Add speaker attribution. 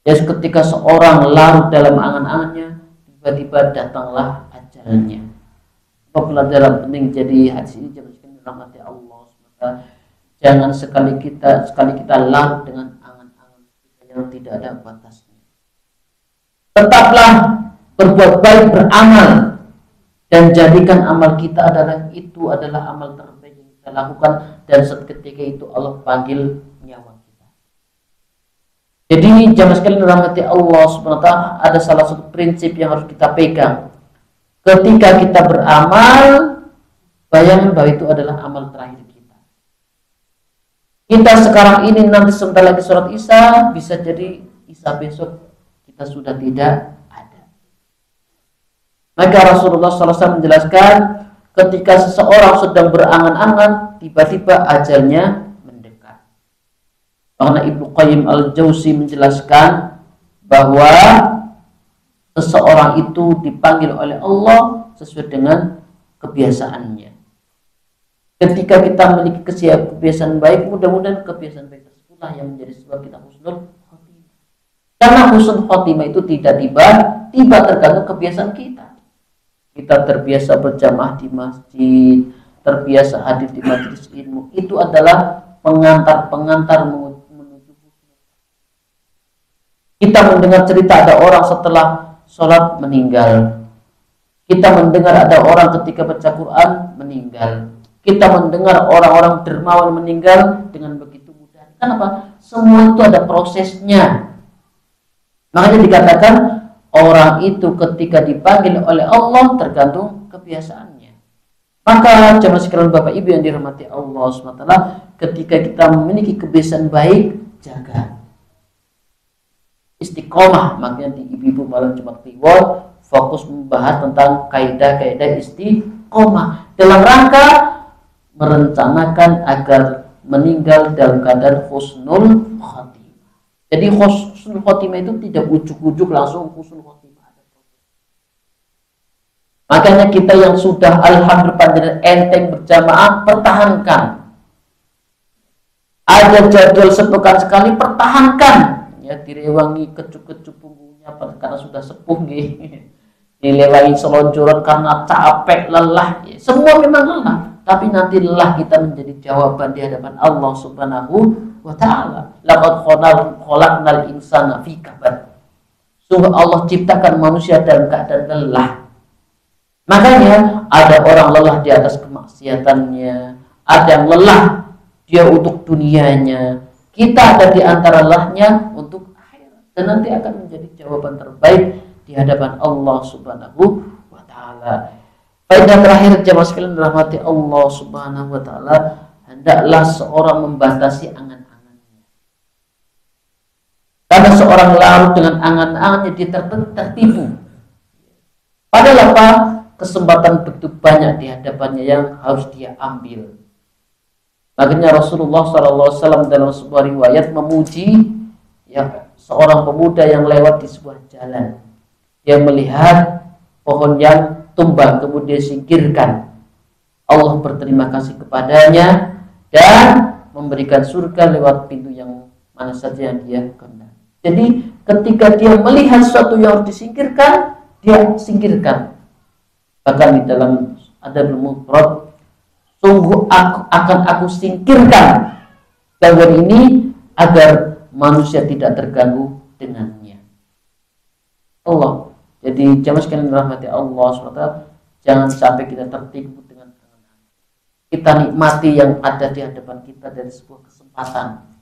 Speaker 1: Ya, ketika seorang larut dalam angan-angannya, tiba-tiba datanglah ajalnya. Pelajaran penting jadi hadis ini jangan dirahmati Allah SWT. Jangan sekali kita larut dengan angan-angan yang tidak ada batasnya. Tetaplah berbuat baik, beramal, dan jadikan amal kita adalah amal terbaik yang kita lakukan, dan seketika itu Allah panggil nyawa kita. Jadi jamaah sekalian dirahmati Allah SWT, ada salah satu prinsip yang harus kita pegang. Ketika kita beramal, bayangkan bahwa itu adalah amal terakhir kita. Kita sekarang ini nanti sebentar lagi sholat Isya, bisa jadi Isya besok kita sudah tidak ada. Maka Rasulullah SAW menjelaskan, ketika seseorang sedang berangan-angan, tiba-tiba ajalnya mendekat. Karena Ibnu Qayyim al-Jauzi menjelaskan bahwa seseorang itu dipanggil oleh Allah sesuai dengan kebiasaannya. Ketika kita memiliki kebiasaan baik, mudah-mudahan kebiasaan baik tersebutlah yang menjadi sebab kita husnul khotimah. Karena husnul khotimah itu tidak tiba tergantung kebiasaan kita. Kita terbiasa berjamaah di masjid, terbiasa hadir di majelis ilmu, itu adalah pengantar menuju husnul. Kita mendengar cerita ada orang setelah sholat meninggal. Kita mendengar ada orang ketika baca Quran meninggal. Kita mendengar orang-orang dermawan meninggal dengan begitu mudah. Kenapa? Semua itu ada prosesnya. Makanya dikatakan orang itu ketika dipanggil oleh Allah tergantung kebiasaannya. Maka jemaah sekalian Bapak Ibu yang dirahmati Allah SWT, ketika kita memiliki kebiasaan baik, jaga istiqomah. Makanya di ibu-ibu malam Jumat Kliwon fokus membahas tentang kaidah-kaidah istiqomah dalam rangka merencanakan agar meninggal dalam keadaan husnul khotimah. Jadi husnul khotimah itu tidak ujuk-ujuk langsung husnul khotimah. Makanya kita yang sudah alhamdulillah enteng berjamaah, pertahankan. Ada jadwal sepekan sekali, pertahankan. Ya, direwangi kecup-kecup punggungnya karena sudah sepuh nggih. Dilewangi selonjoran karena capek, lelah. Ya, semua memang lelah, tapi nanti lelah kita menjadi jawaban di hadapan Allah Subhanahu wa taala. Laqad khalaqnal insana fi kabad. Sungguh Allah ciptakan manusia dalam keadaan lelah. Makanya ada orang lelah di atas kemaksiatannya, ada yang lelah dia untuk dunianya. Kita ada di antara lelahnya untuk akhirat, dan nanti akan menjadi jawaban terbaik di hadapan Allah Subhanahu wa taala. Faedah terakhir jemaah sekalian dirahmati Allah Subhanahu wa taala, hendaklah seorang membatasi angan-angannya. Karena seorang larut dengan angan-angannya, dia tertipu. Padahal apa? Kesempatan begitu banyak di hadapannya yang harus dia ambil. Makanya Rasulullah SAW dalam sebuah riwayat memuji ya seorang pemuda yang lewat di sebuah jalan. Dia melihat pohon yang tumbang kemudian singkirkan. Allah berterima kasih kepadanya dan memberikan surga lewat pintu yang mana saja yang dia kehendaki. Jadi ketika dia melihat sesuatu yang harus disingkirkan, dia singkirkan. Bahkan di dalam Adabul Mufrad, sungguh akan aku singkirkan gangguan ini agar manusia tidak terganggu dengannya. Allah. Jadi jamaah sekalian dirahmati Allah SWT, jangan sampai kita tertipu dengan angan-angan. Kita nikmati yang ada di hadapan kita dari sebuah kesempatan.